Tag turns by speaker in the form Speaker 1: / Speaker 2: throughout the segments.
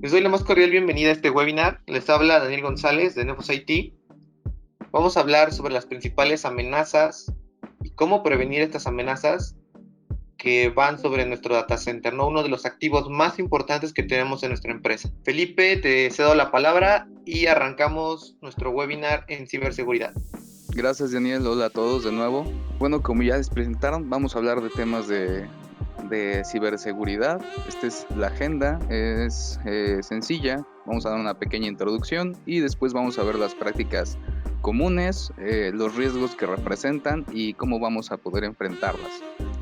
Speaker 1: Les doy la más cordial bienvenida a este webinar. Les habla Daniel González de Nefos IT. Vamos a hablar sobre las principales amenazas y cómo prevenir estas amenazas que van sobre nuestro data center, ¿no? Uno de los activos más importantes que tenemos en nuestra empresa. Felipe, te cedo la palabra y arrancamos nuestro webinar en ciberseguridad.
Speaker 2: Gracias, Daniel. Hola a todos de nuevo. Bueno, como ya les presentaron, vamos a hablar de temas de ciberseguridad. Esta es la agenda, es sencilla. Vamos a dar una pequeña introducción y después vamos a ver las prácticas comunes, los riesgos que representan y cómo vamos a poder enfrentarlas.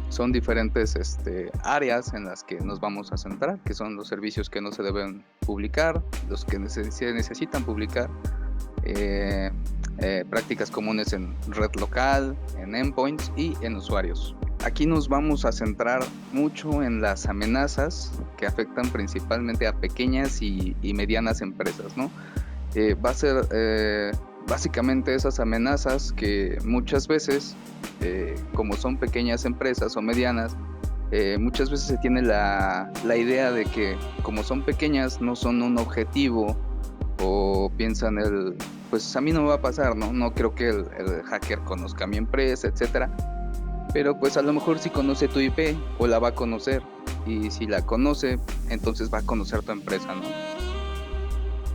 Speaker 2: Son diferentes áreas en las que nos vamos a centrar, que son los servicios que no se deben publicar, los que se necesitan publicar, prácticas comunes en red local, en endpoints y en usuarios. Aquí nos vamos a centrar mucho en las amenazas que afectan principalmente a pequeñas y medianas empresas, ¿no? Va a ser básicamente esas amenazas que muchas veces, como son pequeñas empresas o medianas, muchas veces se tiene la idea de que como son pequeñas no son un objetivo, o piensan pues a mí no me va a pasar, no creo que el hacker conozca mi empresa, etcétera. Pero pues a lo mejor sí conoce tu IP o la va a conocer, y si la conoce, entonces va a conocer tu empresa, ¿no?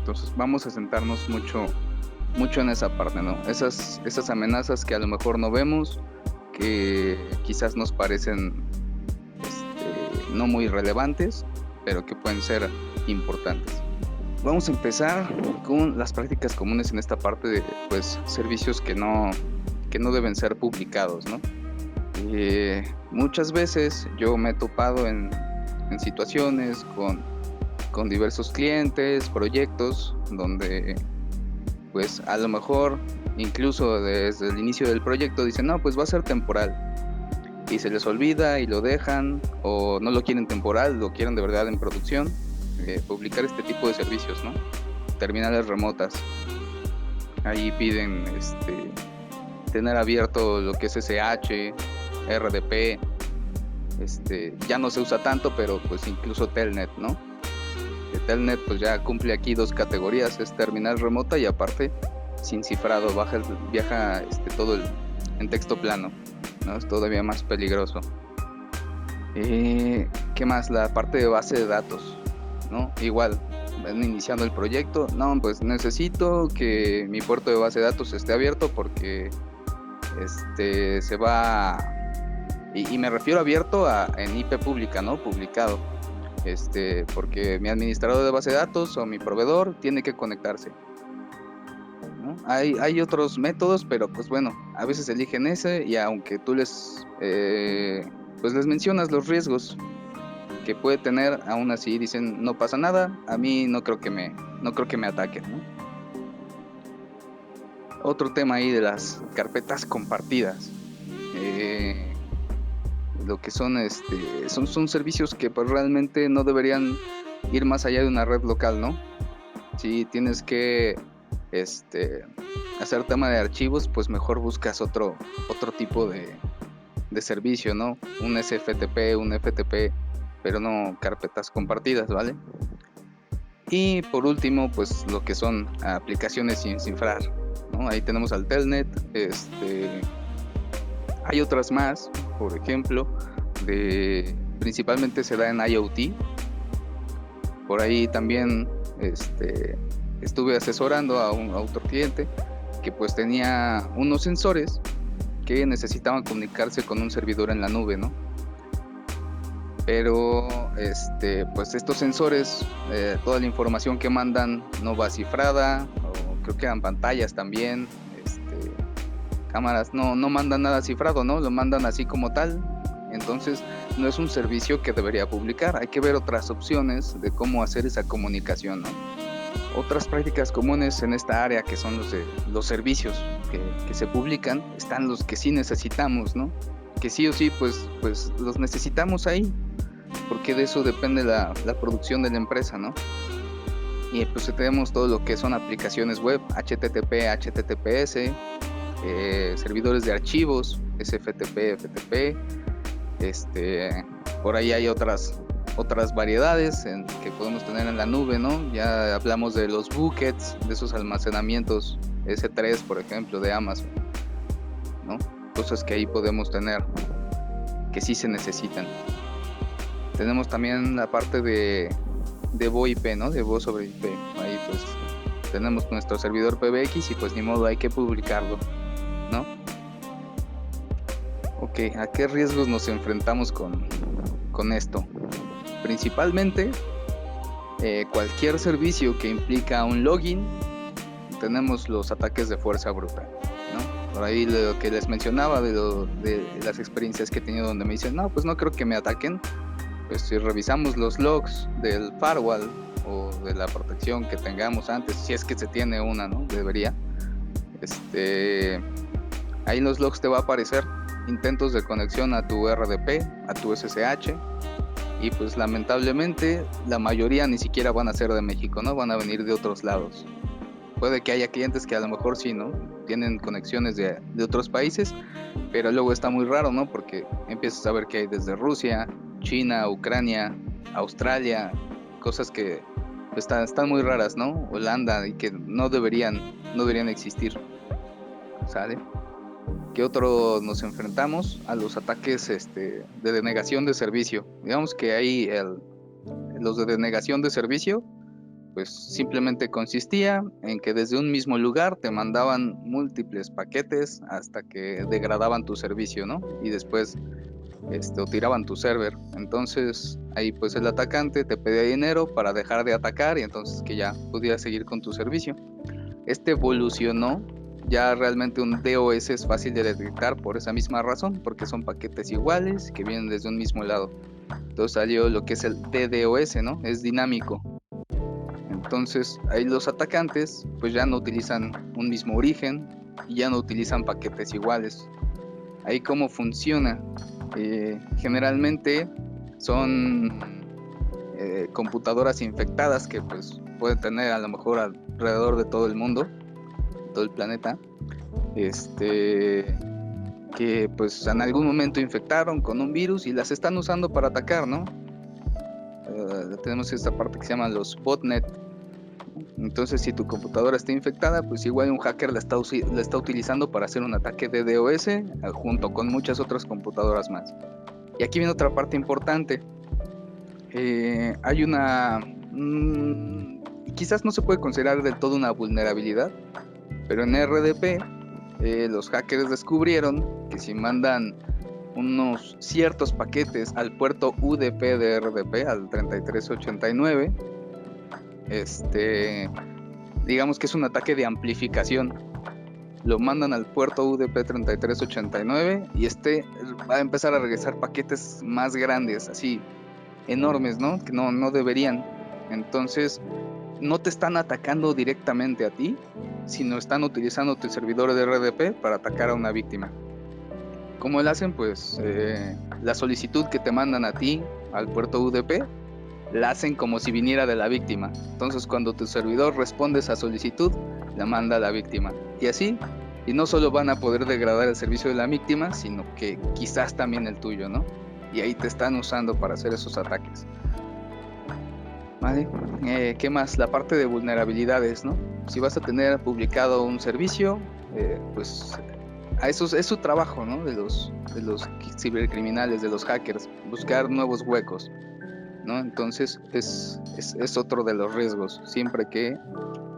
Speaker 2: Entonces vamos a centrarnos mucho en esa parte, ¿no? Esas amenazas que a lo mejor no vemos, que quizás nos parecen no muy relevantes, pero que pueden ser importantes. Vamos a empezar con las prácticas comunes en esta parte de servicios que no deben ser publicados, ¿no? Muchas veces yo me he topado en situaciones con diversos clientes, proyectos, donde pues a lo mejor incluso desde el inicio del proyecto dicen, no, pues va a ser temporal, y se les olvida y lo dejan, o no lo quieren temporal, lo quieren de verdad en producción. Publicar este tipo de servicios, ¿no? Terminales remotas. Ahí piden tener abierto lo que es SSH, RDP, ya no se usa tanto, pero pues incluso Telnet, ¿no? Telnet pues ya cumple aquí dos categorías, es terminal remota y aparte sin cifrado, viaja todo en texto plano, ¿no? Es todavía más peligroso. ¿Qué más? La parte de base de datos, ¿no? Igual, van iniciando el proyecto, no, pues necesito que mi puerto de base de datos esté abierto porque se va, y me refiero abierto en IP pública, ¿no? Publicado, porque mi administrador de base de datos o mi proveedor tiene que conectarse, ¿no? Hay otros métodos, pero pues bueno, a veces eligen ese, y aunque tú les mencionas los riesgos que puede tener, aún así dicen no pasa nada, a mí no creo que me ataquen, ¿no? Otro tema ahí de las carpetas compartidas, lo que son son servicios que pues realmente no deberían ir más allá de una red local, ¿no? Si tienes que hacer tema de archivos, pues mejor buscas otro tipo de servicio, ¿no? Un SFTP, un FTP, pero no carpetas compartidas, ¿vale? Y por último, pues lo que son aplicaciones sin cifrar, ¿no? Ahí tenemos al Telnet, hay otras más, por ejemplo, principalmente se da en IoT. Por ahí también estuve asesorando a otro cliente que pues tenía unos sensores que necesitaban comunicarse con un servidor en la nube, ¿no? Pero pues estos sensores, toda la información que mandan no va cifrada, o creo que eran pantallas también, cámaras, no mandan nada cifrado, ¿no? Lo mandan así como tal. Entonces no es un servicio que debería publicar. Hay que ver otras opciones de cómo hacer esa comunicación, ¿no? Otras prácticas comunes en esta área, que son los servicios que se publican, están los que sí necesitamos, ¿no? Que sí o sí pues los necesitamos ahí, porque de eso depende la producción de la empresa, ¿no? Y pues tenemos todo lo que son aplicaciones web, HTTP, HTTPS, servidores de archivos, SFTP, FTP, por ahí hay otras otras variedades que podemos tener en la nube, ¿no? Ya hablamos de los buckets, de esos almacenamientos S3, por ejemplo, de Amazon, ¿no? Cosas que ahí podemos tener, que sí se necesitan. Tenemos también la parte de VoIP, ¿no? De voz sobre IP. Ahí pues tenemos nuestro servidor PBX y pues ni modo, hay que publicarlo, ¿no? Ok, ¿a qué riesgos nos enfrentamos con esto? Principalmente, cualquier servicio que implica un login, tenemos los ataques de fuerza bruta, ¿no? Por ahí lo que les mencionaba de las experiencias que he tenido donde me dicen, no, pues no creo que me ataquen. Pues si revisamos los logs del firewall o de la protección que tengamos antes, si es que se tiene una, ¿no? Debería. Ahí en los logs te va a aparecer intentos de conexión a tu RDP, a tu SSH, y pues lamentablemente la mayoría ni siquiera van a ser de México, ¿no? Van a venir de otros lados. Puede que haya clientes que a lo mejor sí, ¿no? Tienen conexiones de otros países, pero luego está muy raro, ¿no? Porque empiezas a ver que hay desde Rusia, China, Ucrania, Australia, cosas que están muy raras, ¿no? Holanda, y que no deberían existir, ¿sale? ¿Qué otro nos enfrentamos? A los ataques de denegación de servicio. Digamos que ahí los de denegación de servicio, pues simplemente consistía en que desde un mismo lugar te mandaban múltiples paquetes hasta que degradaban tu servicio, ¿no? Y después o tiraban tu server. Entonces ahí pues el atacante te pedía dinero para dejar de atacar y entonces que ya pudieras seguir con tu servicio. Evolucionó, ya realmente un DOS es fácil de detectar por esa misma razón, porque son paquetes iguales que vienen desde un mismo lado. Entonces salió lo que es el DDoS, ¿no? Es dinámico. Entonces ahí los atacantes pues ya no utilizan un mismo origen y ya no utilizan paquetes iguales. Ahí cómo funciona. Generalmente son computadoras infectadas que pues pueden tener a lo mejor alrededor de todo el mundo, todo el planeta, que pues en algún momento infectaron con un virus y las están usando para atacar, ¿no? Tenemos esta parte que se llama los botnet. Entonces si tu computadora está infectada, pues igual un hacker la está utilizando para hacer un ataque de DOS junto con muchas otras computadoras más. Y aquí viene otra parte importante. Hay una... quizás no se puede considerar del todo una vulnerabilidad, pero en RDP los hackers descubrieron que si mandan unos ciertos paquetes al puerto UDP de RDP, al 3389, digamos que es un ataque de amplificación. Lo mandan al puerto UDP 3389 y va a empezar a regresar paquetes más grandes, así enormes, ¿no? Que no deberían. Entonces no te están atacando directamente a ti, sino están utilizando tu servidor de RDP para atacar a una víctima. ¿Cómo lo hacen? Pues la solicitud que te mandan a ti al puerto UDP la hacen como si viniera de la víctima. Entonces cuando tu servidor responde esa solicitud, la manda a la víctima. Y así, y no solo van a poder degradar el servicio de la víctima, sino que quizás también el tuyo, ¿no? Y ahí te están usando para hacer esos ataques. ¿Vale? ¿Qué más? La parte de vulnerabilidades, ¿no? Si vas a tener publicado un servicio, pues eso es su trabajo, ¿no? De los cibercriminales, de los hackers, buscar nuevos huecos, ¿no? Entonces es otro de los riesgos, siempre que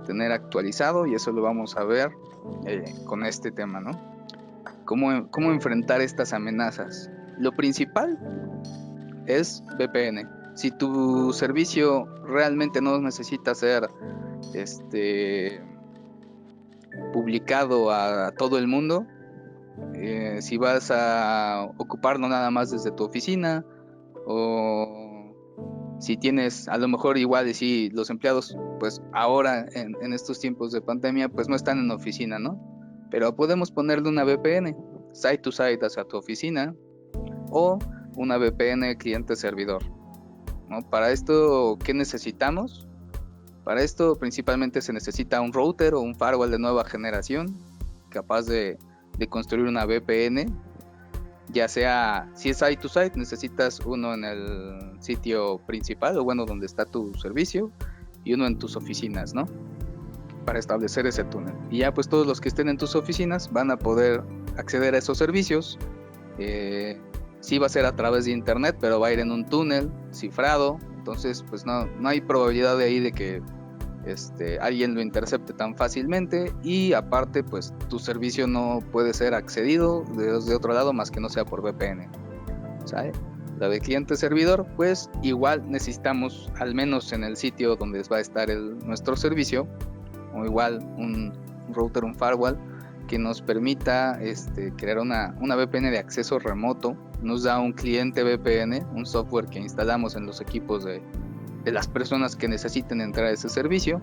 Speaker 2: tener actualizado, y eso lo vamos a ver con este tema, ¿no? ¿Cómo enfrentar estas amenazas? Lo principal es VPN. Si tu servicio realmente no necesita ser publicado a todo el mundo, si vas a ocuparlo nada más desde tu oficina, o si tienes, a lo mejor igual, si los empleados pues ahora en estos tiempos de pandemia pues no están en oficina, ¿no? Pero podemos ponerle una VPN site to site hacia tu oficina, o una VPN cliente-servidor, ¿no? Para esto, ¿qué necesitamos? Para esto principalmente se necesita un router o un firewall de nueva generación capaz de construir una VPN ya sea, si es site to site, necesitas uno en el sitio principal, o bueno, donde está tu servicio, y uno en tus oficinas, ¿no? Para establecer ese túnel. Y ya pues todos los que estén en tus oficinas van a poder acceder a esos servicios. Sí va a ser a través de internet, pero va a ir en un túnel cifrado. Entonces pues no hay probabilidad de ahí de que alguien lo intercepte tan fácilmente, y aparte pues tu servicio no puede ser accedido desde otro lado más que no sea por VPN, ¿sabes? La de cliente servidor, pues igual necesitamos, al menos en el sitio donde va a estar nuestro servicio, o igual un router, un firewall que nos permita crear una VPN de acceso remoto. Nos da un cliente VPN, un software que instalamos en los equipos de las personas que necesiten entrar a ese servicio,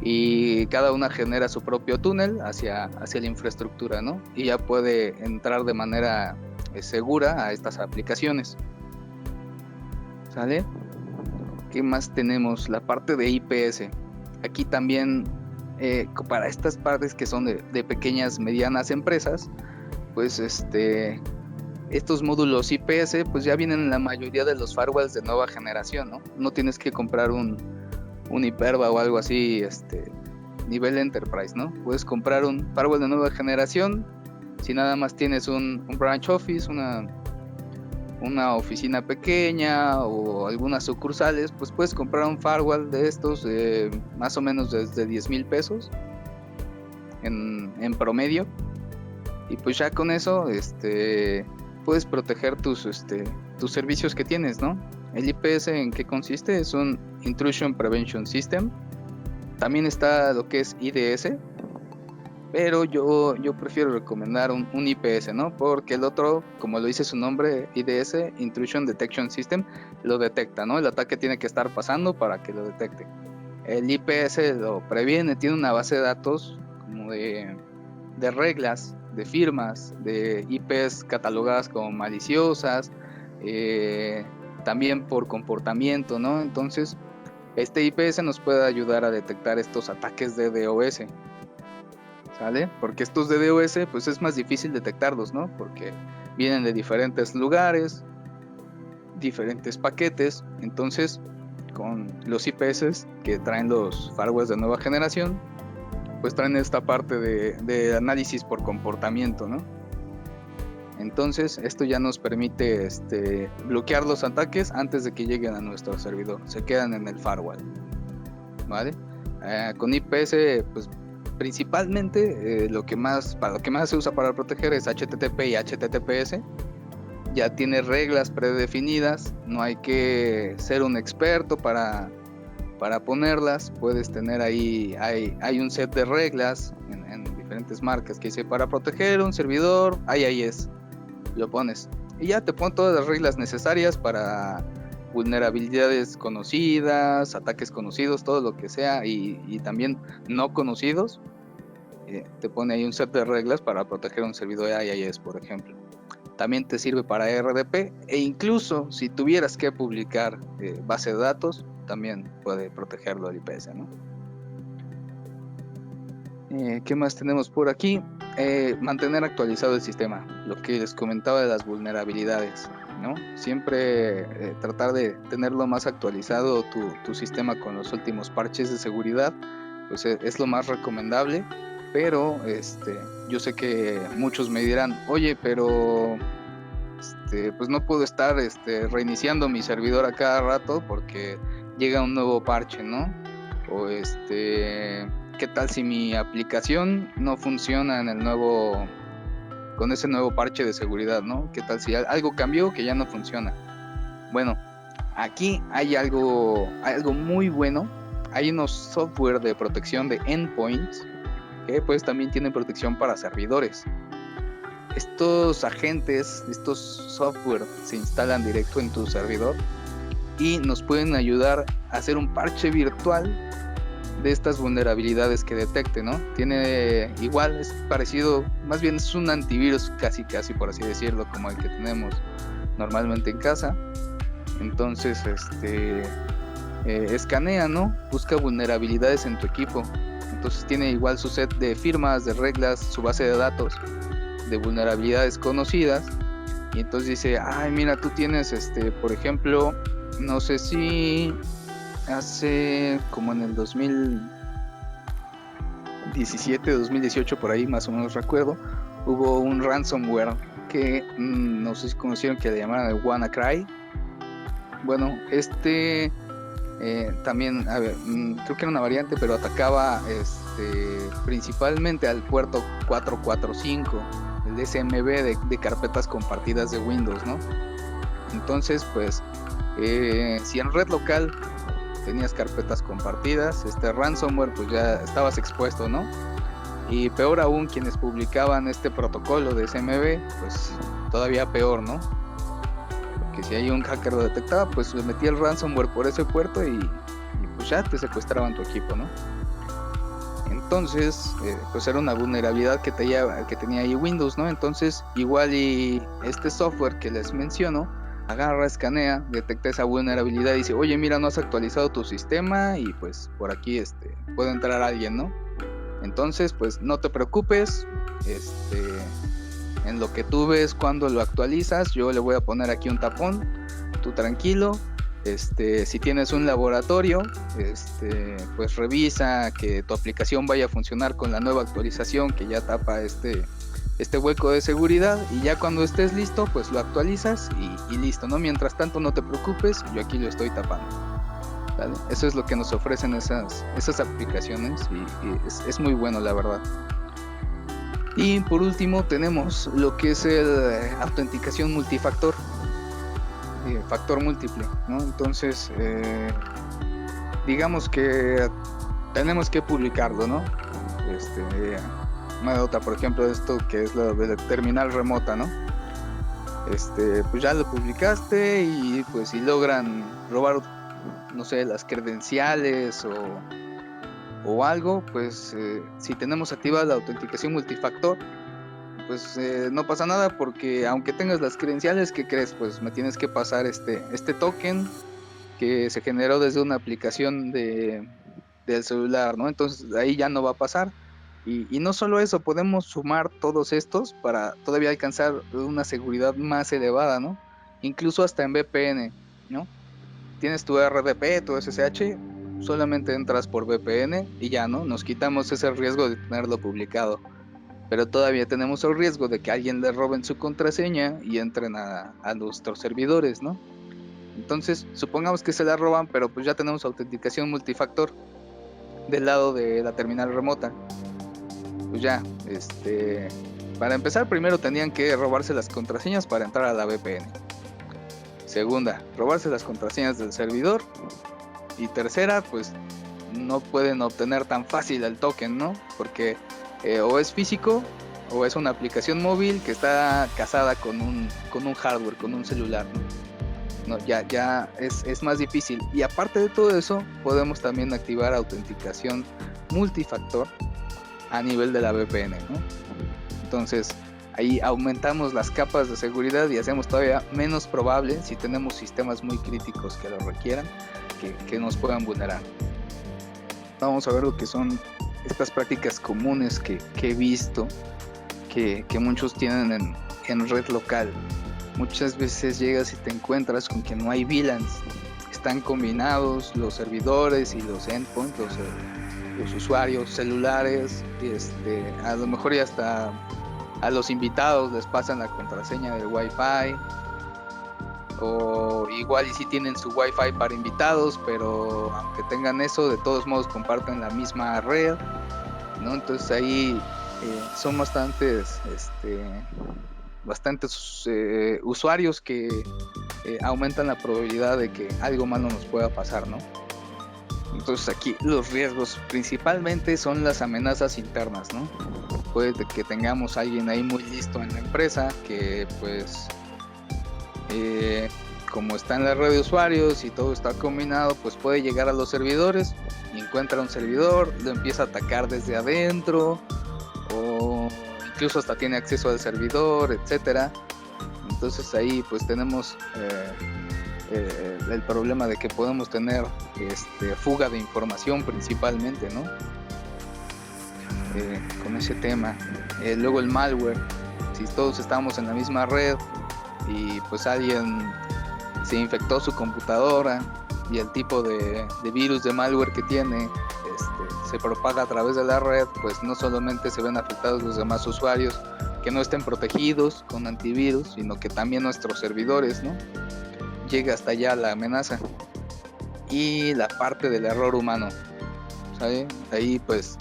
Speaker 2: y cada una genera su propio túnel hacia la infraestructura, ¿no? Y ya puede entrar de manera segura a estas aplicaciones. ¿Sale? ¿Qué más tenemos? La parte de IPS. Aquí también, para estas partes que son de pequeñas, medianas empresas, pues estos módulos IPS pues ya vienen en la mayoría de los firewalls de nueva generación, ¿no? No tienes que comprar un Hyperva o algo así, nivel Enterprise, ¿no? Puedes comprar un firewall de nueva generación. Si nada más tienes un branch office, una oficina pequeña o algunas sucursales, pues puedes comprar un firewall de estos más o menos desde 10,000 pesos en promedio, y pues ya con eso puedes proteger tus servicios que tienes, ¿no? El IPS, ¿en qué consiste? Es un Intrusion Prevention System. También está lo que es IDS, pero yo prefiero recomendar un IPS, ¿no? Porque el otro, como lo dice su nombre, IDS, Intrusion Detection System, lo detecta, ¿no? El ataque tiene que estar pasando para que lo detecte. El IPS lo previene, tiene una base de datos como de reglas, de firmas, de IPs catalogadas como maliciosas, también por comportamiento, ¿no? Entonces, este IPS nos puede ayudar a detectar estos ataques de DDoS, ¿sale? Porque estos de DDoS, pues es más difícil detectarlos, ¿no? Porque vienen de diferentes lugares, diferentes paquetes. Entonces, con los IPS que traen los firewalls de nueva generación, pues traen esta parte de análisis por comportamiento, ¿no? Entonces esto ya nos permite bloquear los ataques antes de que lleguen a nuestro servidor, se quedan en el firewall, ¿vale? Con IPS, pues principalmente lo que más se usa para proteger es HTTP y HTTPS. Ya tiene reglas predefinidas, no hay que ser un experto para ponerlas. Puedes tener ahí, hay un set de reglas en diferentes marcas que dice: para proteger un servidor, ahí es, lo pones y ya te pone todas las reglas necesarias para vulnerabilidades conocidas, ataques conocidos, todo lo que sea, y también no conocidos. Te pone ahí un set de reglas para proteger un servidor de IIS, por ejemplo. También te sirve para RDP, e incluso si tuvieras que publicar base de datos, también puede protegerlo el IPS, ¿no? ¿Qué más tenemos por aquí? Mantener actualizado el sistema, lo que les comentaba de las vulnerabilidades, ¿no? Siempre tratar de tenerlo más actualizado tu sistema con los últimos parches de seguridad, pues es lo más recomendable. Pero yo sé que muchos me dirán: oye, pero pues no puedo estar reiniciando mi servidor a cada rato porque llega un nuevo parche, ¿no? O ¿qué tal si mi aplicación no funciona con ese nuevo parche de seguridad, ¿no? ¿Qué tal si algo cambió que ya no funciona? Bueno, aquí hay algo muy bueno. Hay unos software de protección de endpoints que pues también tienen protección para servidores. Estos agentes, estos software se instalan directo en tu servidor y nos pueden ayudar a hacer un parche virtual de estas vulnerabilidades que detecte, ¿no? Tiene igual, es parecido, más bien es un antivirus casi por así decirlo, como el que tenemos normalmente en casa. Entonces escanea, ¿no? Busca vulnerabilidades en tu equipo. Entonces tiene igual su set de firmas, de reglas, su base de datos de vulnerabilidades conocidas, y entonces dice, ay, mira, tú tienes, por ejemplo, no sé si hace como en el 2017, 2018, por ahí más o menos recuerdo, hubo un ransomware que no sé si conocieron, que le llamaban el WannaCry. Bueno, también, a ver, creo que era una variante, pero atacaba principalmente al puerto 445, el SMB de carpetas compartidas de Windows, ¿no? Entonces, pues, si en red local tenías carpetas compartidas, ransomware, pues ya estabas expuesto, ¿no? Y peor aún, quienes publicaban este protocolo de SMB, pues todavía peor, ¿no? Que si hay un hacker lo detectaba, pues le metía el ransomware por ese puerto y pues ya te secuestraban tu equipo, ¿no? Entonces, pues era una vulnerabilidad que tenía ahí Windows, ¿no? Entonces, igual y este software que les menciono, agarra, escanea, detecta esa vulnerabilidad y dice, oye, mira, no has actualizado tu sistema y pues por aquí puede entrar alguien, ¿no? Entonces, pues no te preocupes, en lo que tú ves cuando lo actualizas, yo le voy a poner aquí un tapón, tú tranquilo. Si tienes un laboratorio, pues revisa que tu aplicación vaya a funcionar con la nueva actualización que ya tapa este hueco de seguridad, y ya cuando estés listo, pues lo actualizas y listo, ¿no? Mientras tanto, no te preocupes, yo aquí lo estoy tapando, ¿vale? Eso es lo que nos ofrecen esas aplicaciones y es muy bueno, la verdad. Y por último tenemos lo que es el autenticación multifactor, factor múltiple, ¿no? Entonces, digamos que tenemos que publicarlo, ¿no? Una nota, por ejemplo, esto que es lo de la terminal remota, ¿no? Pues ya lo publicaste y pues si logran robar, no sé, las credenciales o algo, pues si tenemos activada la autenticación multifactor, pues no pasa nada, porque aunque tengas las credenciales, ¿qué crees? Pues me tienes que pasar este token que se generó desde una aplicación del celular, ¿no? Entonces ahí ya no va a pasar. Y no solo eso, podemos sumar todos estos para todavía alcanzar una seguridad más elevada, ¿no? Incluso hasta en VPN, ¿no? Tienes tu RDP, tu SSH, solamente entras por VPN y ya, ¿no? Nos quitamos ese riesgo de tenerlo publicado. Pero todavía tenemos el riesgo de que alguien le roben su contraseña y entren a nuestros servidores, ¿no? Entonces, supongamos que se la roban, pero pues ya tenemos autenticación multifactor del lado de la terminal remota. Pues ya, para empezar, primero tenían que robarse las contraseñas para entrar a la VPN. Segunda, robarse las contraseñas del servidor. Y tercera, pues no pueden obtener tan fácil el token, ¿no? Porque o es físico o es una aplicación móvil que está casada con un hardware, con un celular, ¿no? Ya es más difícil. Y aparte de todo eso, podemos también activar autenticación multifactor a nivel de la VPN, ¿no? Entonces ahí aumentamos las capas de seguridad y hacemos todavía menos probable, si tenemos sistemas muy críticos que lo requieran, que nos puedan vulnerar. Vamos a ver lo que son estas prácticas comunes que he visto que muchos tienen en red local. Muchas veces llegas y te encuentras con que no hay VLANs, están combinados los servidores y los endpoints, los usuarios celulares, a lo mejor ya hasta a los invitados les pasan la contraseña del Wi-Fi, o igual y si tienen su Wi-Fi para invitados, pero aunque tengan eso, de todos modos comparten la misma red, ¿no? Entonces ahí son bastantes usuarios que aumentan la probabilidad de que algo malo nos pueda pasar, ¿no? Entonces aquí los riesgos principalmente son las amenazas internas, ¿no? Puede que tengamos a alguien ahí muy listo en la empresa que pues como está en la red de usuarios y todo está combinado, pues puede llegar a los servidores y encuentra un servidor, lo empieza a atacar desde adentro, o incluso hasta tiene acceso al servidor, etcétera. Entonces ahí pues tenemos el problema de que podemos tener fuga de información principalmente, ¿no? Con ese tema. Luego el malware, si todos estamos en la misma red y pues alguien se infectó su computadora y el tipo de virus, de malware que tiene se propaga a través de la red, pues no solamente se ven afectados los demás usuarios que no estén protegidos con antivirus, sino que también nuestros servidores, ¿no? Llega hasta allá la amenaza. Y la parte del error humano, ¿sabe? Ahí pues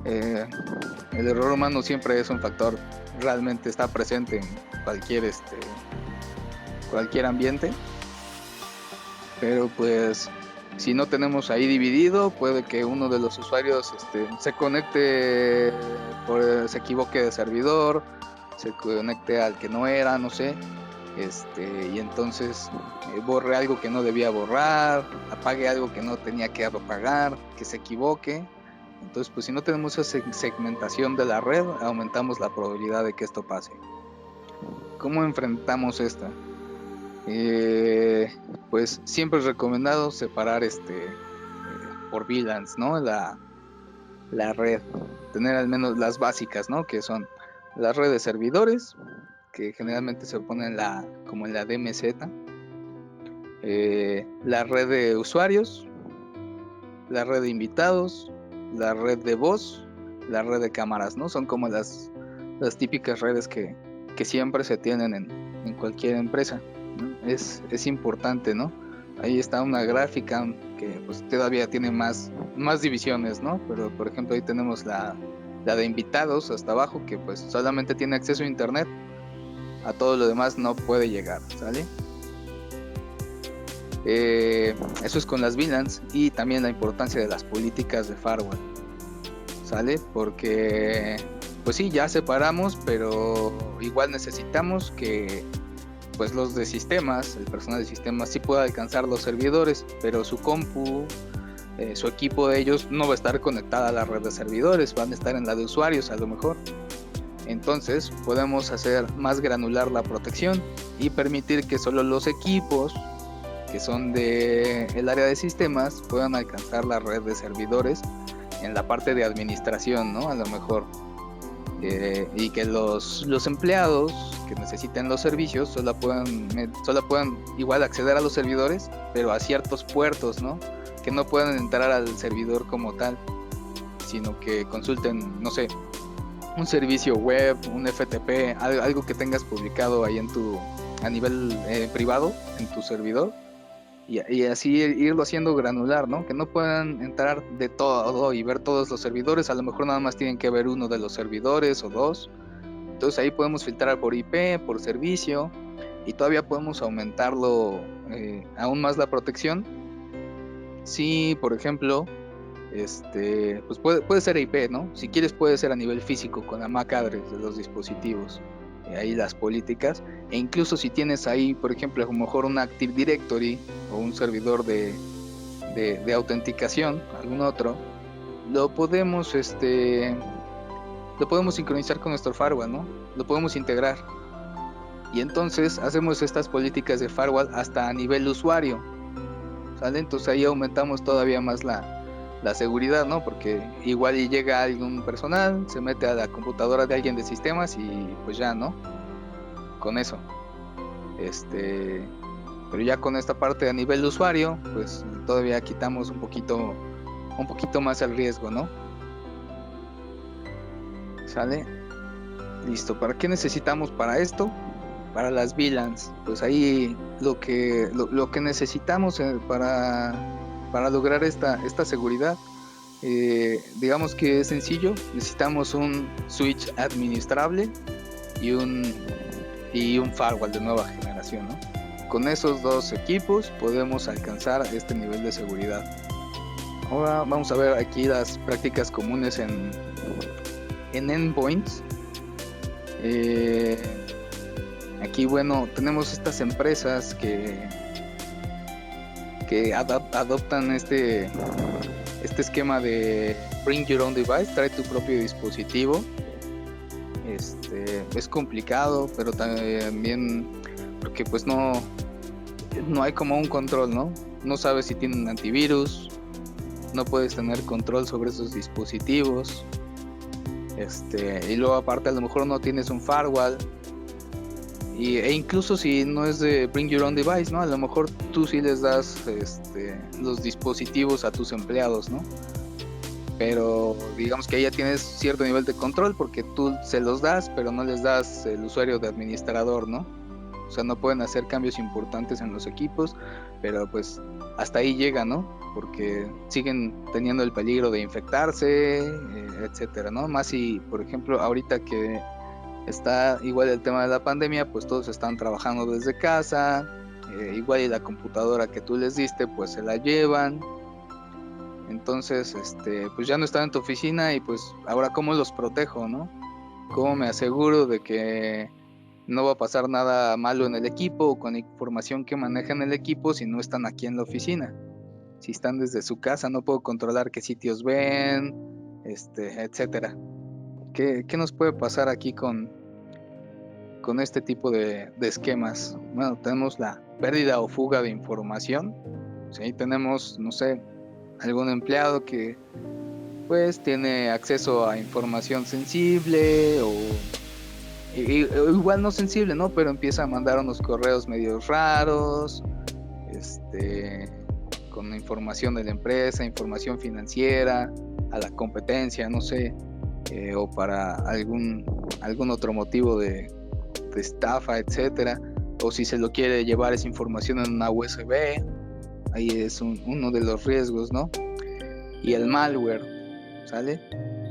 Speaker 2: el error humano siempre es un factor, realmente está presente en cualquier ambiente, pero pues si no tenemos ahí dividido, puede que uno de los usuarios se conecte, se equivoque de servidor, se conecte al que no era, no sé, y entonces borre algo que no debía borrar, apague algo que no tenía que apagar, que se equivoque. Entonces, pues si no tenemos esa segmentación de la red, aumentamos la probabilidad de que esto pase. ¿Cómo enfrentamos esta? Pues siempre es recomendado separar por VLANs, ¿no? La red, tener al menos las básicas, ¿no? Que son las redes de servidores, que generalmente se ponen como en la DMZ, la red de usuarios, la red de invitados, la red de voz, la red de cámaras, ¿no? Son como las típicas redes que siempre se tienen en cualquier empresa, ¿no? Es importante, ¿no? Ahí está una gráfica que pues todavía tiene más divisiones, ¿no? Pero por ejemplo ahí tenemos la de invitados hasta abajo, que pues solamente tiene acceso a internet, a todo lo demás no puede llegar, ¿sale? Eso es con las VLANs, y también la importancia de las políticas de firewall, ¿sale? Porque pues sí, ya separamos, pero igual necesitamos que pues los de sistemas, el personal de sistemas sí pueda alcanzar los servidores, pero su compu, su equipo de ellos no va a estar conectada a la red de servidores, van a estar en la de usuarios a lo mejor. Entonces podemos hacer más granular la protección y permitir que solo los equipos que son de el área de sistemas puedan alcanzar la red de servidores en la parte de administración, ¿no? A lo mejor. Y que los empleados que necesiten los servicios solo puedan igual acceder a los servidores, pero a ciertos puertos, ¿no? Que no puedan entrar al servidor como tal, sino que consulten, no sé, un servicio web, un FTP, algo que tengas publicado ahí a nivel privado en tu servidor, y así irlo haciendo granular, ¿no? Que no puedan entrar de todo y ver todos los servidores, a lo mejor nada más tienen que ver uno de los servidores o dos. Entonces ahí podemos filtrar por IP, por servicio, y todavía podemos aumentarlo aún más la protección. Si, por ejemplo, pues puede ser IP, ¿no? Si quieres puede ser a nivel físico con la MAC address de los dispositivos, ahí las políticas, e incluso si tienes ahí, por ejemplo, a lo mejor un Active Directory o un servidor de autenticación, algún otro, lo podemos sincronizar con nuestro firewall, ¿no? Lo podemos integrar, y entonces hacemos estas políticas de firewall hasta a nivel usuario, ¿sale? Entonces ahí aumentamos todavía más la seguridad, ¿no? Porque igual y llega algún personal, se mete a la computadora de alguien de sistemas y pues ya, ¿no? Con eso. Pero ya con esta parte a nivel de usuario, pues todavía quitamos un poquito más el riesgo, ¿no? ¿Sale? Listo. ¿Para qué necesitamos para esto? Para las VLANs. Pues ahí lo que necesitamos para lograr esta seguridad, digamos que es sencillo. Necesitamos un switch administrable y un firewall de nueva generación, ¿no? Con esos dos equipos podemos alcanzar este nivel de seguridad. Ahora vamos a ver aquí las prácticas comunes en endpoints. Aquí, bueno, tenemos estas empresas que adoptan este esquema de bring your own device, trae tu propio dispositivo. Es complicado, pero también porque pues no hay como un control, ¿no? No sabes si tienen antivirus, no puedes tener control sobre esos dispositivos, y luego aparte a lo mejor no tienes un firewall, e incluso si no es de bring your own device, ¿no? A lo mejor tú sí les das los dispositivos a tus empleados, ¿no? Pero digamos que ahí ya tienes cierto nivel de control porque tú se los das, pero no les das el usuario de administrador, ¿no? O sea, no pueden hacer cambios importantes en los equipos, pero pues hasta ahí llega, ¿no? Porque siguen teniendo el peligro de infectarse, etcétera, ¿no? Más si, por ejemplo, ahorita que está igual el tema de la pandemia, pues todos están trabajando desde casa, igual y la computadora que tú les diste, pues se la llevan. Entonces, pues ya no están en tu oficina y pues ahora cómo los protejo, ¿no? ¿Cómo me aseguro de que no va a pasar nada malo en el equipo o con la información que manejan el equipo si no están aquí en la oficina? Si están desde su casa, no puedo controlar qué sitios ven, etcétera. ¿Qué nos puede pasar aquí con este tipo de esquemas? Bueno, tenemos la pérdida o fuga de información. ¿Sí? Tenemos, no sé, algún empleado que pues tiene acceso a información sensible o igual no sensible, ¿no? Pero empieza a mandar unos correos medio raros, con información de la empresa, información financiera, a la competencia, no sé, o para algún otro motivo de estafa, etcétera, o si se lo quiere llevar esa información en una USB, ahí es uno de los riesgos, ¿no? Y el malware, ¿sale?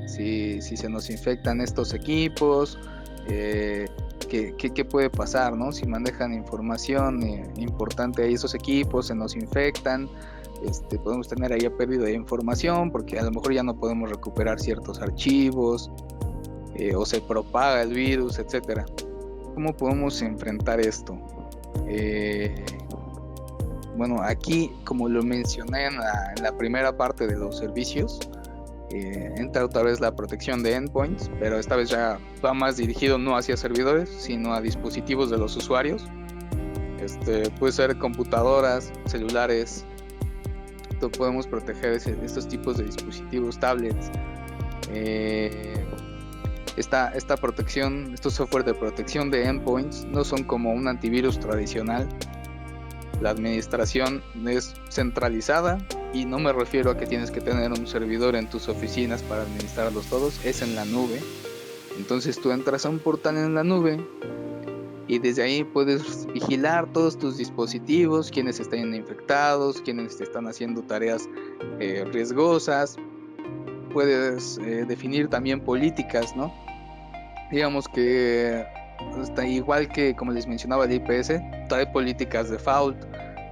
Speaker 2: Si se nos infectan estos equipos, ¿qué puede pasar, ¿no? Si manejan información importante ahí esos equipos, se nos infectan, podemos tener ahí pérdida de información porque a lo mejor ya no podemos recuperar ciertos archivos, o se propaga el virus, etcétera. ¿Cómo podemos enfrentar esto? Bueno, aquí, como lo mencioné en la primera parte de los servicios, entra otra vez la protección de endpoints, pero esta vez ya va más dirigido no hacia servidores, sino a dispositivos de los usuarios. Puede ser computadoras, celulares. Podemos proteger estos tipos de dispositivos, tablets. Esta protección, estos software de protección de endpoints no son como un antivirus tradicional. La administración es centralizada y no me refiero a que tienes que tener un servidor en tus oficinas para administrarlos todos, es en la nube. Entonces tú entras a un portal en la nube y desde ahí puedes vigilar todos tus dispositivos, quienes están infectados, quienes están haciendo tareas riesgosas. Puedes definir también políticas, ¿no? Digamos que está igual que, como les mencionaba, el IPS trae políticas default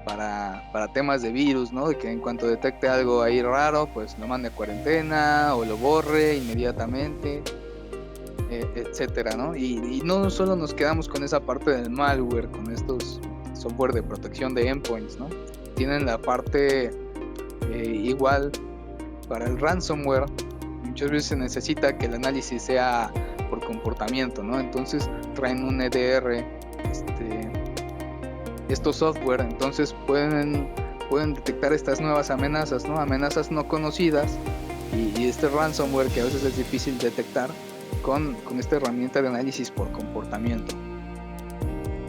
Speaker 2: para temas de virus, ¿no? De que en cuanto detecte algo ahí raro, pues lo mande a cuarentena o lo borre inmediatamente, etcétera, ¿no? Y no solo nos quedamos con esa parte del malware, con estos software de protección de endpoints, ¿no? Tienen la parte igual para el ransomware. Muchas veces se necesita que el análisis sea por comportamiento, ¿no? Entonces traen un EDR, estos software, entonces pueden detectar estas nuevas amenazas, ¿no? Amenazas no conocidas y este ransomware que a veces es difícil detectar con esta herramienta de análisis por comportamiento,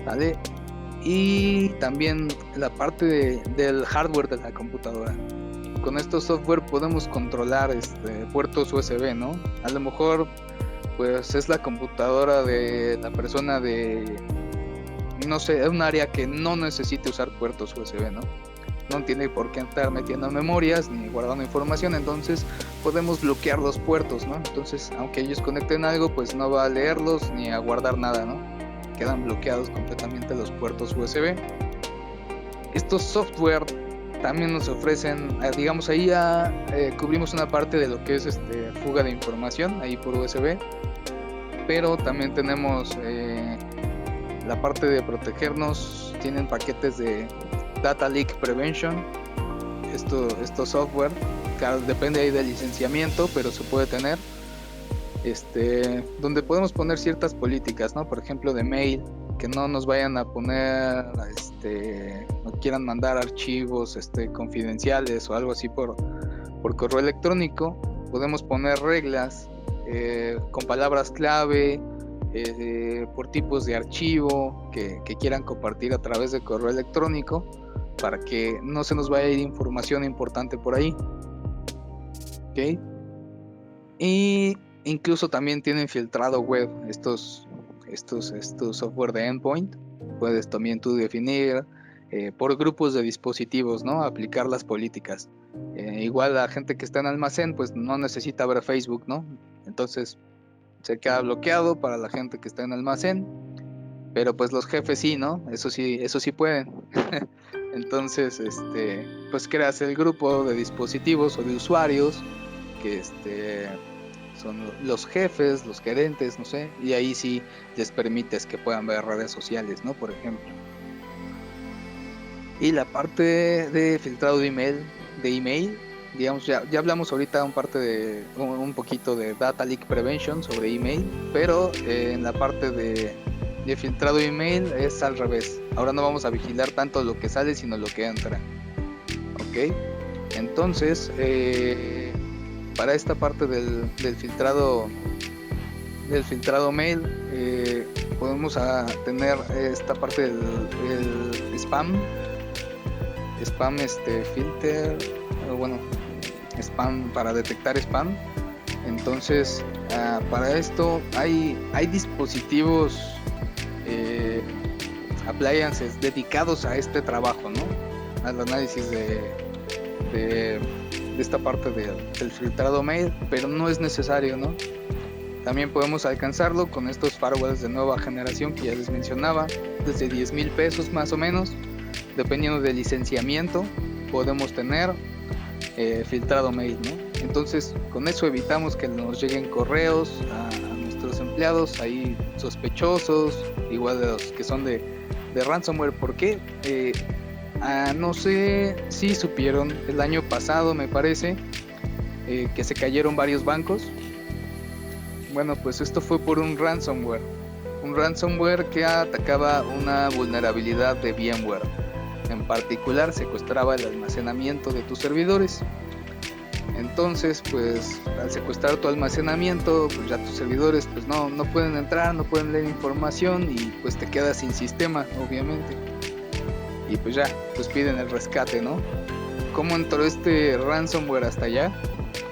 Speaker 2: ¿vale? Y también la parte del hardware de la computadora. Con estos software podemos controlar puertos USB, ¿no? A lo mejor pues es la computadora de la persona de, no sé, un área que no necesite usar puertos USB, ¿no? No tiene por qué estar metiendo memorias ni guardando información, entonces podemos bloquear los puertos, ¿no? Entonces, aunque ellos conecten algo, pues no va a leerlos ni a guardar nada, ¿no? Quedan bloqueados completamente los puertos USB. Estos software también nos ofrecen, digamos, ahí ya cubrimos una parte de lo que es fuga de información ahí por USB, pero también tenemos la parte de protegernos. Tienen paquetes de Data Leak Prevention, esto software, claro, depende ahí del licenciamiento, pero se puede tener, donde podemos poner ciertas políticas, ¿no? Por ejemplo, de mail, que no nos vayan a poner, no quieran mandar archivos confidenciales o algo así por correo electrónico. Podemos poner reglas con palabras clave, por tipos de archivo que quieran compartir a través de correo electrónico, para que no se nos vaya a ir información importante por ahí. ¿Ok? Y incluso también tienen filtrado web estos software de endpoint. Puedes también tú definir por grupos de dispositivos, ¿no? Aplicar las políticas. Igual la gente que está en almacén pues no necesita ver Facebook, ¿no? Entonces se queda bloqueado para la gente que está en almacén, pero pues los jefes sí, ¿no? Eso sí pueden. Entonces, pues creas el grupo de dispositivos o de usuarios que son los jefes, los gerentes, no sé, y ahí sí les permites que puedan ver redes sociales, ¿no? Por ejemplo. Y la parte de filtrado de email, digamos, ya hablamos ahorita un poquito de Data Leak Prevention sobre email, pero en la parte de filtrado de email es al revés. Ahora no vamos a vigilar tanto lo que sale, sino lo que entra. ¿Ok? Entonces, para esta parte del filtrado mail, podemos tener esta parte del spam filter, bueno, spam, para detectar spam. Entonces, para esto hay dispositivos, appliances dedicados a este trabajo, ¿no? Al análisis de esta parte del filtrado mail, pero no es necesario, ¿no? También podemos alcanzarlo con estos firewalls de nueva generación que ya les mencionaba, desde 10,000 pesos más o menos, dependiendo del licenciamiento, podemos tener filtrado mail, ¿no? Entonces, con eso evitamos que nos lleguen correos a nuestros empleados ahí sospechosos, igual de los que son de ransomware. ¿Por qué? No sé si supieron, el año pasado me parece que se cayeron varios bancos. Bueno, pues esto fue por un ransomware que atacaba una vulnerabilidad de VMware. En particular, secuestraba el almacenamiento de tus servidores. Entonces, pues al secuestrar tu almacenamiento, pues ya tus servidores pues no pueden entrar, no pueden leer información, y pues te quedas sin sistema, obviamente. Y pues ya, pues piden el rescate, ¿no? ¿Cómo entró este ransomware hasta allá?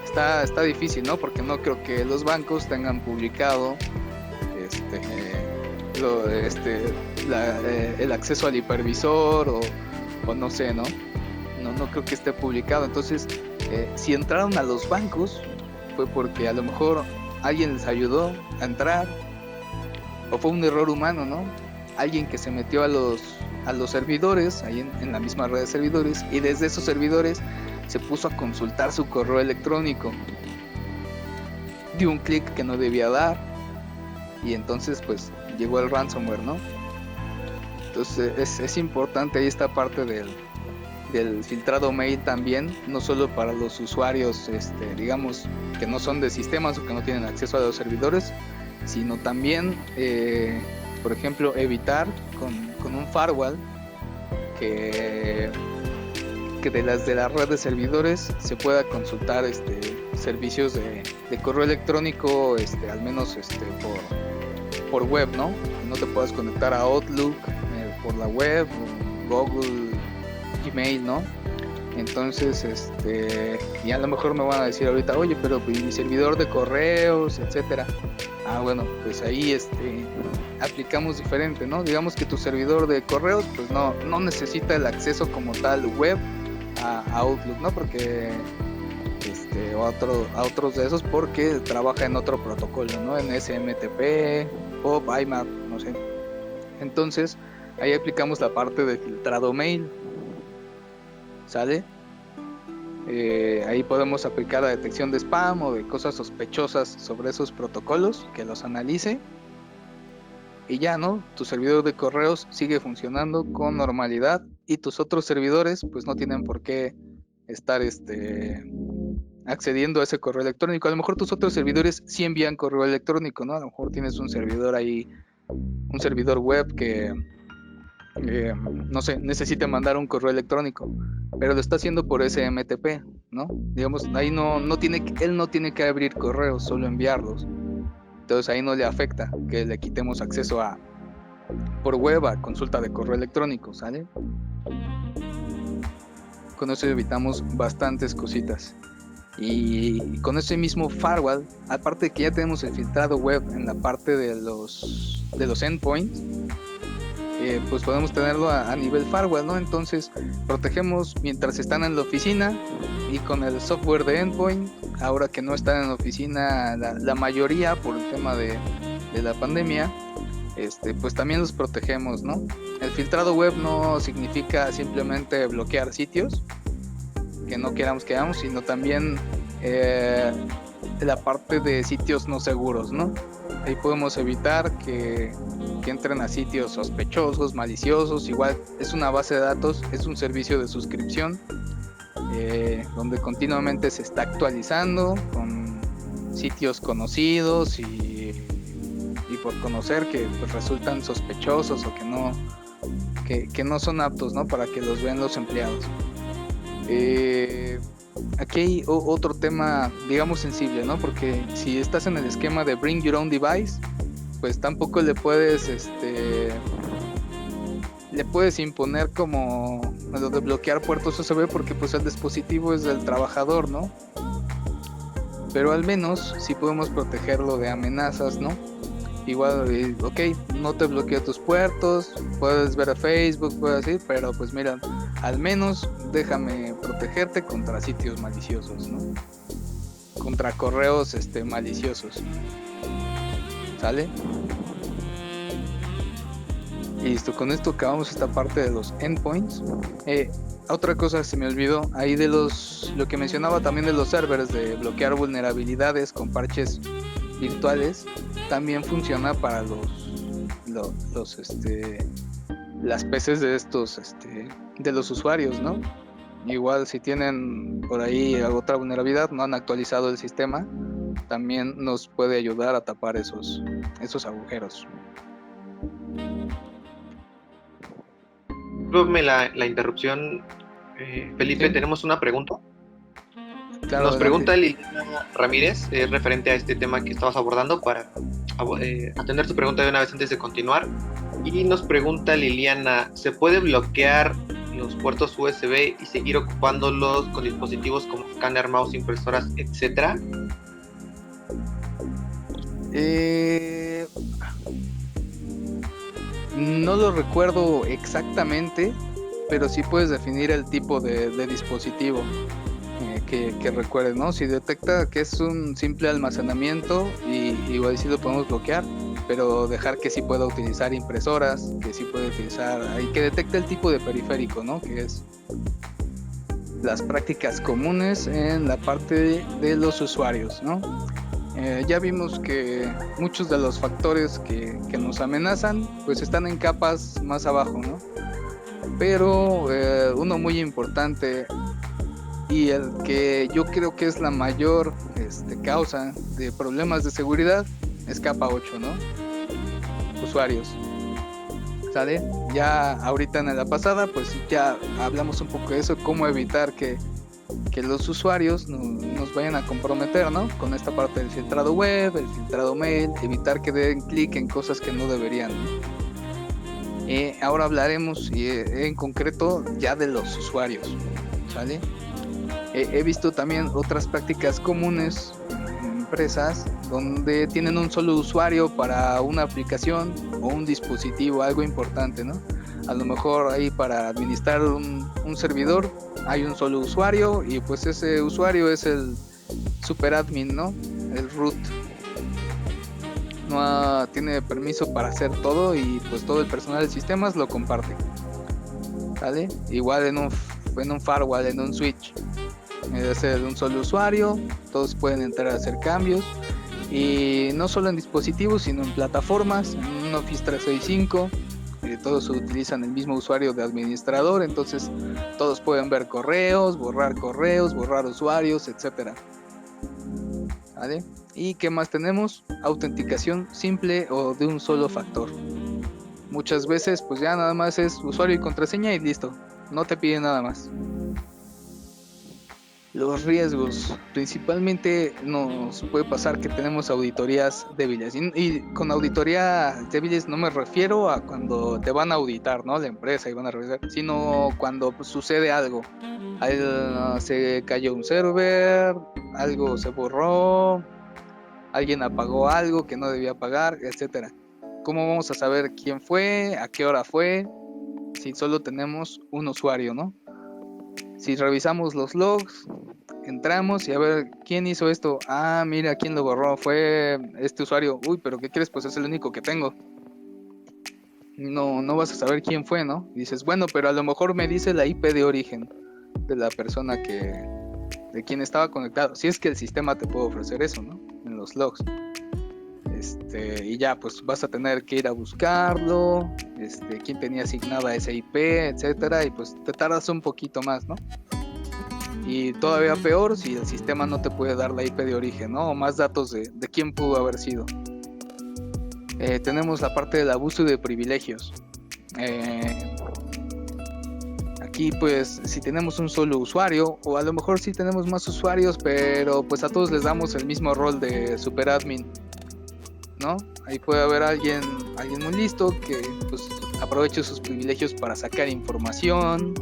Speaker 2: Está difícil, ¿no? Porque no creo que los bancos tengan publicado el acceso al hipervisor o no sé, ¿no? No creo que esté publicado. Entonces, si entraron a los bancos fue porque a lo mejor alguien les ayudó a entrar, o fue un error humano, ¿no? Alguien que se metió a los servidores, ahí en la misma red de servidores, y desde esos servidores se puso a consultar su correo electrónico, dio un clic que no debía dar, y entonces pues llegó el ransomware, ¿no? Entonces es importante ahí esta parte del filtrado mail también, no solo para los usuarios digamos que no son de sistemas o que no tienen acceso a los servidores, sino también por ejemplo evitar con un firewall que de la red de servidores se pueda consultar servicios de correo electrónico, al menos por web, ¿no? No te puedes conectar a Outlook por la web, o Google Gmail, ¿no? Entonces, y a lo mejor me van a decir ahorita, oye, pero mi servidor de correos, etcétera. Bueno, pues ahí aplicamos diferente, ¿no? Digamos que tu servidor de correos pues no necesita el acceso como tal web a Outlook, ¿no? Porque o a otros de esos, porque trabaja en otro protocolo, ¿no? En SMTP o IMAP, no sé. Entonces, ahí aplicamos la parte de filtrado mail. ¿Sale? Ahí podemos aplicar la detección de spam o de cosas sospechosas sobre esos protocolos, que los analice, y ya, ¿no? Tu servidor de correos sigue funcionando con normalidad, y tus otros servidores pues no tienen por qué estar accediendo a ese correo electrónico. A lo mejor tus otros servidores sí envían correo electrónico, ¿no? A lo mejor tienes un servidor ahí, un servidor web que no sé, necesita mandar un correo electrónico, pero lo está haciendo por SMTP, ¿no? Digamos, ahí él no tiene que abrir correos, solo enviarlos. Entonces ahí no le afecta que le quitemos acceso por web a consulta de correo electrónico, ¿sale? Con eso evitamos bastantes cositas. Y con ese mismo firewall, aparte de que ya tenemos el filtrado web en la parte de los endpoints, pues podemos tenerlo a nivel firewall, ¿no? Entonces protegemos mientras están en la oficina, y con el software de endpoint, ahora que no están en la oficina la mayoría por el tema de la pandemia, pues también los protegemos, ¿no? El filtrado web no significa simplemente bloquear sitios que no queramos que hagamos, sino también la parte de sitios no seguros, ¿no? Ahí podemos evitar que entren a sitios sospechosos, maliciosos. Igual es una base de datos, es un servicio de suscripción donde continuamente se está actualizando con sitios conocidos y por conocer que pues resultan sospechosos o que no son aptos, ¿no? Para que los vean los empleados. Aquí hay otro tema, digamos, sensible, ¿no? Porque si estás en el esquema de Bring Your Own Device, pues tampoco le puedes imponer como lo de bloquear puertos USB, porque pues el dispositivo es del trabajador, ¿no? Pero al menos sí podemos protegerlo de amenazas, ¿no? Igual, ok, no te bloqueo tus puertos, puedes ver a Facebook, puedes así, pero pues mira, al menos déjame protegerte contra sitios maliciosos, ¿no? Contra correos maliciosos. ¿Sale? Listo, con esto acabamos esta parte de los endpoints. Otra cosa se me olvidó, ahí de lo que mencionaba también de los servers, de bloquear vulnerabilidades con parches virtuales, también funciona para las PCs de estos de los usuarios, ¿no? Igual si tienen por ahí otra vulnerabilidad, no han actualizado el sistema, también nos puede ayudar a tapar esos agujeros.
Speaker 1: Disculpe la interrupción, Felipe, ¿sí? Tenemos una pregunta. Claro, nos pregunta Liliana Ramírez, referente a este tema que estamos abordando, para atender su pregunta de una vez antes de continuar. Y nos pregunta Liliana, ¿se puede bloquear los puertos USB y seguir ocupándolos con dispositivos como escáner, mouse, impresoras, etcétera?
Speaker 2: No lo recuerdo exactamente, pero sí puedes definir el tipo de dispositivo que recuerdes, ¿no? Si detecta que es un simple almacenamiento, y igual sí lo podemos bloquear, pero dejar que sí pueda utilizar impresoras, que sí puede utilizar, y que detecte el tipo de periférico, ¿no? Que es las prácticas comunes en la parte de los usuarios, ¿no? Ya vimos que muchos de los factores que nos amenazan pues están en capas más abajo, ¿no? Pero uno muy importante, y el que yo creo que es la mayor causa de problemas de seguridad, es capa 8, ¿no? Usuarios. ¿Sale? Ya ahorita en la pasada pues ya hablamos un poco de eso, cómo evitar que los usuarios nos vayan a comprometer, ¿no? Con esta parte del filtrado web, el filtrado mail, evitar que den clic en cosas que no deberían, ¿no? Ahora hablaremos en concreto ya de los usuarios, ¿sale? He visto también otras prácticas comunes en empresas donde tienen un solo usuario para una aplicación o un dispositivo, algo importante, ¿no? A lo mejor ahí para administrar un servidor hay un solo usuario, y pues ese usuario es el superadmin, ¿no? El root. No tiene permiso para hacer todo, y pues todo el personal de sistemas lo comparte, ¿vale? Igual en un firewall, en un switch, es de un solo usuario, todos pueden entrar a hacer cambios, y no solo en dispositivos sino en plataformas, en un Office 365 todos utilizan el mismo usuario de administrador, entonces todos pueden ver correos, borrar usuarios, etcétera. ¿Vale? ¿Y qué más tenemos? Autenticación simple o de un solo factor. Muchas veces pues ya nada más es usuario y contraseña y listo, no te pide nada más. Los riesgos, principalmente nos puede pasar que tenemos auditorías débiles y con auditorías débiles no me refiero a cuando te van a auditar, ¿no? La empresa y van a revisar, sino cuando pues, sucede algo. Se cayó un server, algo se borró, alguien apagó algo que no debía pagar, etcétera. ¿Cómo vamos a saber quién fue, a qué hora fue, si solo tenemos un usuario, ¿no? Si revisamos los logs, entramos y a ver quién hizo esto. Ah, mira, quién lo borró, fue este usuario. Uy, pero ¿qué crees? Pues es el único que tengo. No vas a saber quién fue, ¿no? Y dices, bueno, pero a lo mejor me dice la IP de origen de la persona de quien estaba conectado. Si es que el sistema te puede ofrecer eso, ¿no? En los logs. Y ya, pues vas a tener que ir a buscarlo, quién tenía asignada esa IP, etcétera, y pues te tardas un poquito más, ¿no? Y todavía peor si el sistema no te puede dar la IP de origen, ¿no? O más datos de quién pudo haber sido. Tenemos la parte del abuso de privilegios. Aquí pues si tenemos un solo usuario, o a lo mejor sí tenemos más usuarios, pero pues a todos les damos el mismo rol de superadmin, ¿no? Ahí puede haber alguien muy listo que pues aproveche sus privilegios para sacar información.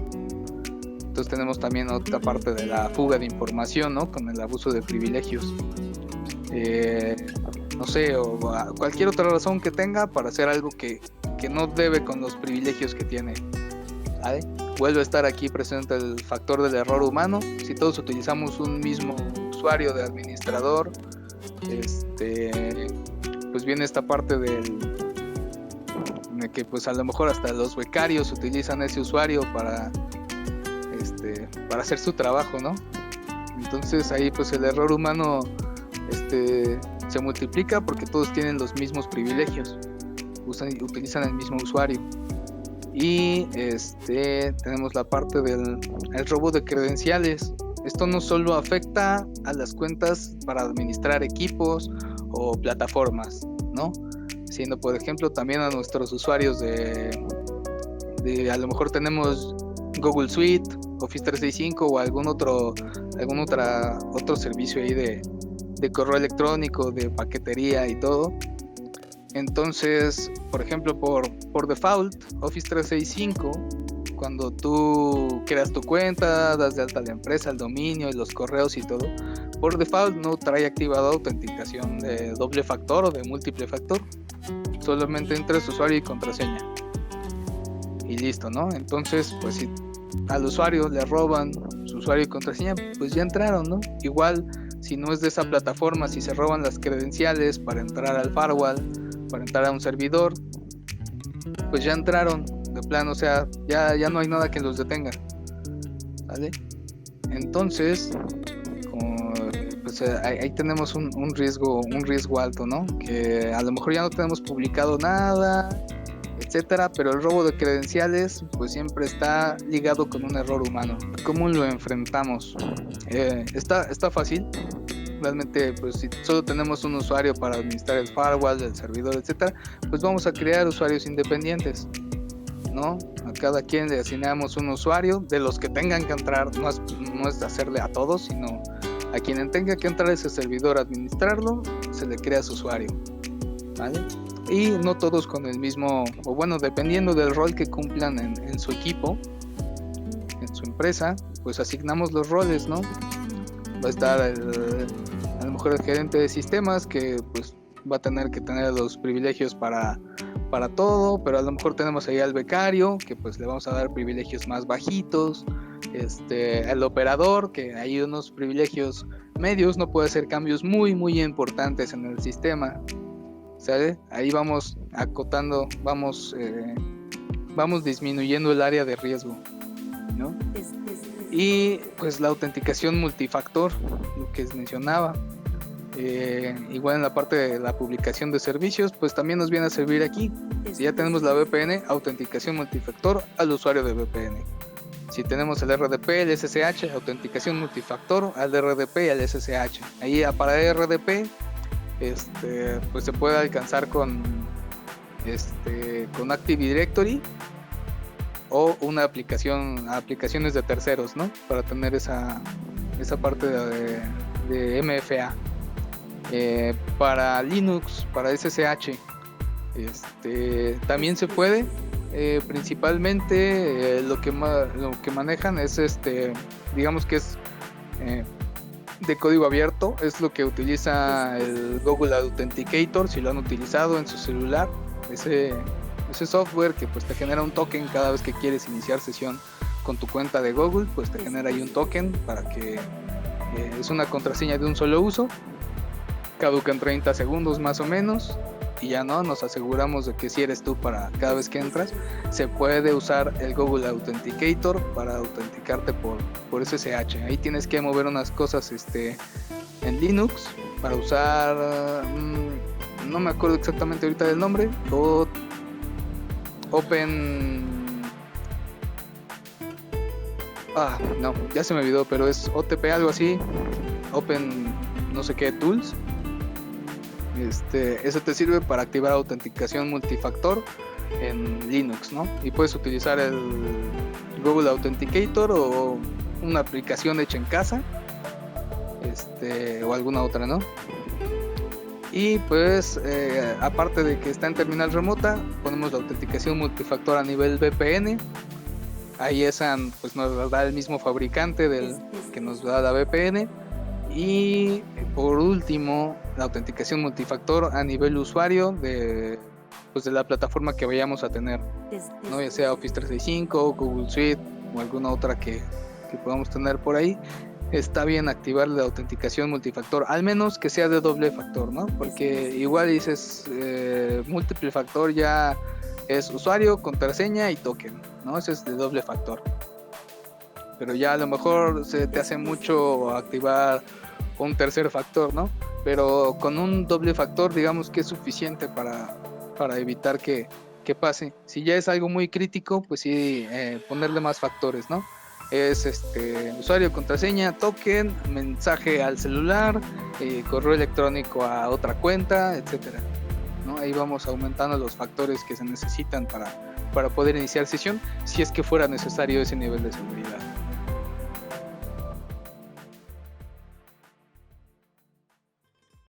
Speaker 2: Entonces tenemos también otra parte de la fuga de información, ¿no? Con el abuso de privilegios. No sé, o cualquier otra razón que tenga para hacer algo que no debe con los privilegios que tiene, ¿vale? Vuelve a estar aquí presente el factor del error humano. Si todos utilizamos un mismo usuario de administrador, pues viene esta parte de que pues a lo mejor hasta los becarios utilizan ese usuario para hacer su trabajo, ¿no? Entonces ahí pues el error humano se multiplica porque todos tienen los mismos privilegios, utilizan el mismo usuario. Y tenemos la parte del robo de credenciales. Esto no solo afecta a las cuentas para administrar equipos o plataformas, ¿no? Sino por ejemplo también a nuestros usuarios de a lo mejor tenemos Google Suite, Office 365 o algún otro servicio ahí de correo electrónico, de paquetería y todo. Entonces, por ejemplo, por default, Office 365, cuando tú creas tu cuenta, das de alta a la empresa, el dominio y los correos y todo, por default no trae activada autenticación de doble factor o de múltiple factor. Solamente entras usuario y contraseña. Y listo, ¿no? Entonces, pues si al usuario le roban su usuario y contraseña, pues ya entraron, ¿no? Igual, si no es de esa plataforma, si se roban las credenciales para entrar al firewall, para entrar a un servidor, pues ya entraron de plano, o sea, ya no hay nada que los detenga, ¿vale? Entonces, pues ahí tenemos un riesgo alto, ¿no? Que a lo mejor ya no tenemos publicado nada, etcétera, pero el robo de credenciales pues siempre está ligado con un error humano. ¿Cómo lo enfrentamos? Está fácil. Realmente, pues si solo tenemos un usuario para administrar el firewall, el servidor, etcétera, pues vamos a crear usuarios independientes, ¿no? A cada quien le asignamos un usuario de los que tengan que entrar, no es hacerle a todos, sino a quien tenga que entrar ese servidor a administrarlo, se le crea su usuario, ¿vale? Y no todos con el mismo, o bueno, dependiendo del rol que cumplan en su equipo, en su empresa, pues asignamos los roles, ¿no? Va a estar a lo mejor el gerente de sistemas que pues va a tener que tener los privilegios para todo, pero a lo mejor tenemos ahí al becario que pues le vamos a dar privilegios más bajitos, el operador que hay unos privilegios medios, no puede hacer cambios muy importantes en el sistema, ¿sale? Ahí vamos acotando, vamos disminuyendo el área de riesgo, ¿no? Y pues la autenticación multifactor, lo que mencionaba, igual en la parte de la publicación de servicios, pues también nos viene a servir aquí. Si ya tenemos la VPN, autenticación multifactor al usuario de VPN. Si tenemos el RDP, el SSH, autenticación multifactor al RDP y al SSH. Ahí para RDP, pues se puede alcanzar con Active Directory o una aplicaciones de terceros, ¿no? Para tener esa esa parte de MFA. Para Linux, para SSH, también se puede. Principalmente lo que manejan es digamos que es de código abierto, es lo que utiliza el Google Authenticator. Si lo han utilizado en su celular, ese software que pues te genera un token cada vez que quieres iniciar sesión con tu cuenta de Google, pues te genera ahí un token para que es una contraseña de un solo uso, caduca en 30 segundos más o menos, y ya no, nos aseguramos de que si eres tú para cada vez que entras. Se puede usar el Google Authenticator para autenticarte por SSH. Ahí tienes que mover unas cosas en Linux para usar, no me acuerdo exactamente ahorita del nombre, no, ya se me olvidó, pero es OTP algo así, Open no sé qué Tools. Eso te sirve para activar autenticación multifactor en Linux, ¿no? Y puedes utilizar el Google Authenticator o una aplicación hecha en casa, o alguna otra, ¿no? Y pues aparte de que está en terminal remota, ponemos la autenticación multifactor a nivel VPN. Ahí esa pues nos da el mismo fabricante del que nos da la VPN. Y por último, la autenticación multifactor a nivel usuario de la plataforma que vayamos a tener, ¿no? Ya sea Office 365, Google Suite o alguna otra que podamos tener por ahí. Está bien activar la autenticación multifactor, al menos que sea de doble factor, ¿no? Porque igual dices múltiple factor ya es usuario, contraseña y token, ¿no? Ese es de doble factor. Pero ya a lo mejor se te hace mucho activar un tercer factor, ¿no? Pero con un doble factor digamos que es suficiente para evitar que pase. Si ya es algo muy crítico, pues sí, ponerle más factores, ¿no? Es usuario, contraseña, token, mensaje al celular, correo electrónico a otra cuenta, etcétera, ¿no? Ahí vamos aumentando los factores que se necesitan para poder iniciar sesión, si es que fuera necesario ese nivel de seguridad.